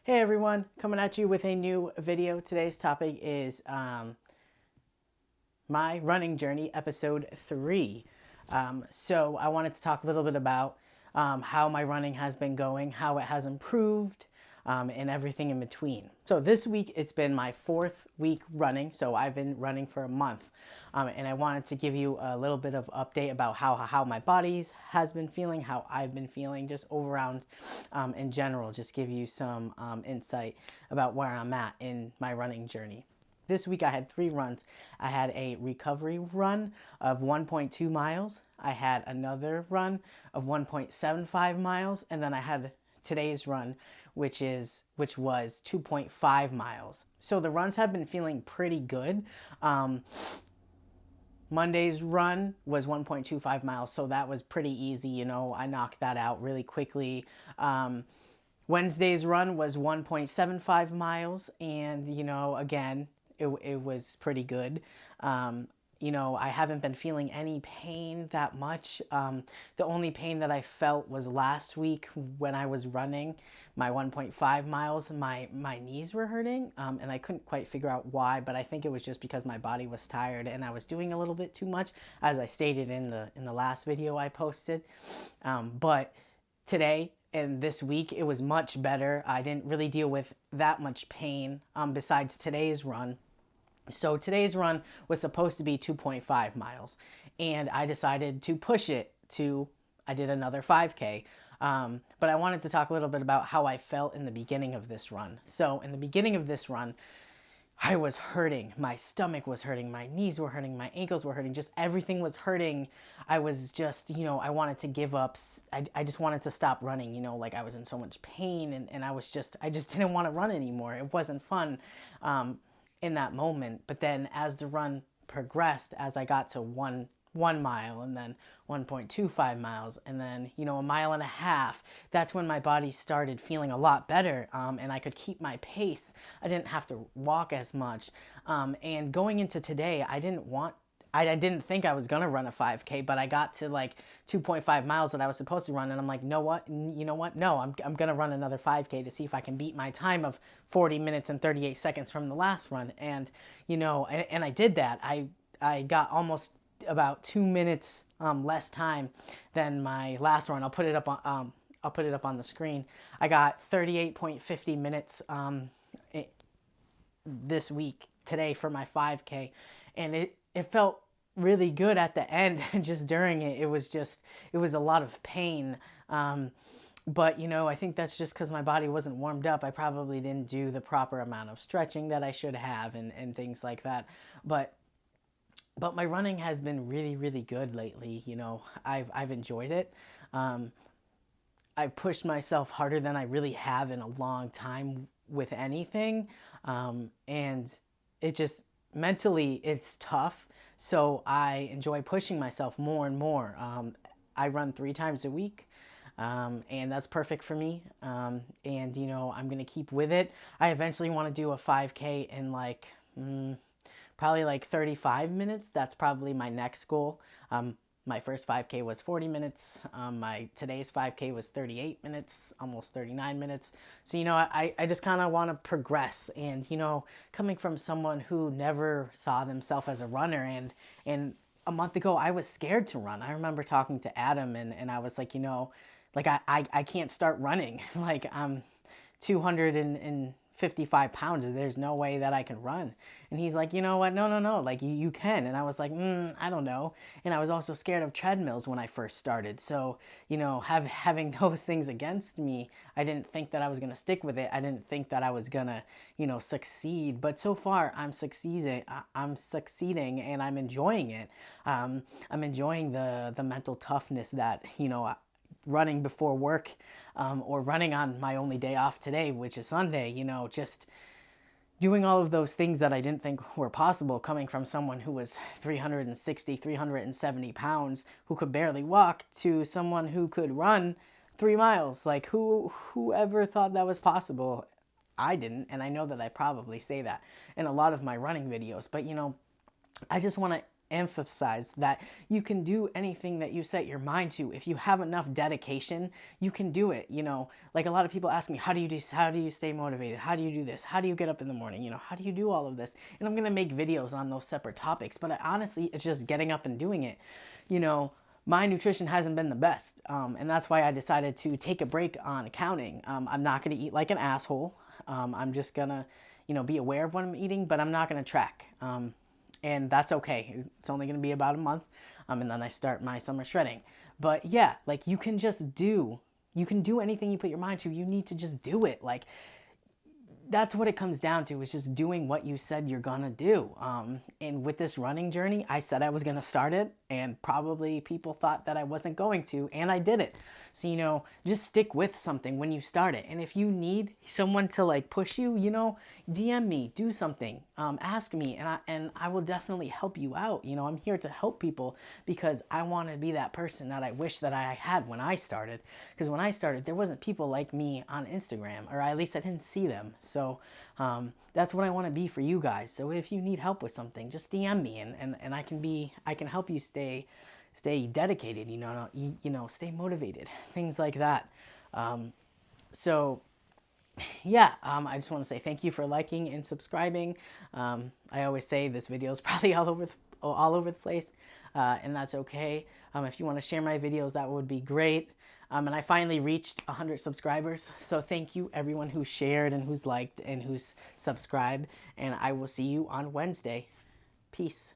Hey everyone, coming at you with a new video. Today's topic is my running journey, episode 3. So I wanted to talk a little bit about how my running has been going, how it has improved, and everything in between. So this week it's been my 4th week running, so I've been running for a month. And I wanted to give you a little bit of update about how my body has been feeling, how I've been feeling, just over around in general, just give you some insight about where I'm at in my running journey. This week I had 3 runs. I had a recovery run of 1.2 miles. I had another run of 1.75 miles, and then I had today's run, which was 2.5 miles. So the runs have been feeling pretty good. Monday's run was 1.25 miles, so that was pretty easy. You know, I knocked that out really quickly. Wednesday's run was 1.75 miles, and you know, again, it was pretty good. You know, I haven't been feeling any pain that much. The only pain that I felt was last week when I was running my 1.5 miles. My knees were hurting, and I couldn't quite figure out why, but I think it was just because my body was tired and I was doing a little bit too much, as I stated in the last video I posted. But today and this week it was much better. I didn't really deal with that much pain besides today's run. So today's run was supposed to be 2.5 miles, and I decided to push it to, I did another 5K. But I wanted to talk a little bit about how I felt in the beginning of this run. So in the beginning of this run, I was hurting. My stomach was hurting. My knees were hurting. My ankles were hurting. Just everything was hurting. I was just, you know, I wanted to give up. I just wanted to stop running, you know, like I was in so much pain, and I just didn't want to run anymore. It wasn't fun. In that moment. But then as the run progressed, as I got to one mile and then 1.25 miles and then, you know, a mile and a half, that's when my body started feeling a lot better, and I could keep my pace. I didn't have to walk as much. And going into today, I didn't think I was going to run a 5K, but I got to like 2.5 miles that I was supposed to run. And I'm like, you know what? No, I'm going to run another 5K to see if I can beat my time of 40 minutes and 38 seconds from the last run. And, you know, and I did that. I got almost about 2 minutes less time than my last run. I'll put it up on the screen. I got 38.50 minutes this week today for my 5K, and it felt really good at the end. And just during it was a lot of pain, but you know, I think that's just because my body wasn't warmed up. I probably didn't do the proper amount of stretching that I should have, and things like that. But my running has been really, really good lately. You know, I've enjoyed it. I've pushed myself harder than I really have in a long time with anything, and it just mentally it's tough. So I enjoy pushing myself more and more. I run 3 times a week, and that's perfect for me. And you know, I'm gonna keep with it. I eventually want to do a 5K in like probably like 35 minutes. That's probably my next goal. My first 5K was 40 minutes. My today's 5K was 38 minutes, almost 39 minutes. So, you know, I just kind of want to progress. And, you know, coming from someone who never saw themselves as a runner, and a month ago I was scared to run. I remember talking to Adam, and I was like, you know, like I can't start running. Like I'm 255 pounds. There's no way that I can run. And he's like, you know what? No. Like you can. And I was like, I don't know. And I was also scared of treadmills when I first started. So, you know, having those things against me, I didn't think that I was going to stick with it. I didn't think that I was going to, you know, succeed. But so far I'm succeeding. I'm succeeding and I'm enjoying it. I'm enjoying the mental toughness that, you know, running before work, or running on my only day off today, which is Sunday, you know, just doing all of those things that I didn't think were possible, coming from someone who was 360, 370 pounds, who could barely walk, to someone who could run 3 miles. Like whoever thought that was possible? I didn't, and I know that I probably say that in a lot of my running videos, but you know, I just want to emphasize that you can do anything that you set your mind to. If you have enough dedication, you can do it. You know, like a lot of people ask me, how do you stay motivated? How do you do this? How do you get up in the morning? You know, how do you do all of this? And I'm going to make videos on those separate topics, but honestly, it's just getting up and doing it. You know, my nutrition hasn't been the best. And that's why I decided to take a break on accounting. I'm not going to eat like an asshole. I'm just going to, you know, be aware of what I'm eating, but I'm not going to track. And that's okay. It's only going to be about a month. And then I start my summer shredding. But yeah, like you can do anything you put your mind to. You need to just do it. Like, that's what it comes down to, is just doing what you said you're gonna do. And with this running journey, I said I was gonna start it, and probably people thought that I wasn't going to, and I did it. So, you know, just stick with something when you start it. And if you need someone to like push you, you know, DM me, do something, ask me, and I will definitely help you out. You know, I'm here to help people because I want to be that person that I wish that I had when I started. Because when I started, there wasn't people like me on Instagram, or at least I didn't see them. So that's what I want to be for you guys. So if you need help with something, just DM me, and I can help you stay dedicated, you know, stay motivated, things like that. So yeah, I just want to say thank you for liking and subscribing. I always say this video is probably all over the place, and that's okay. If you want to share my videos, that would be great. And I finally reached 100 subscribers, so thank you everyone who shared and who's liked and who's subscribed, and I will see you on Wednesday. Peace.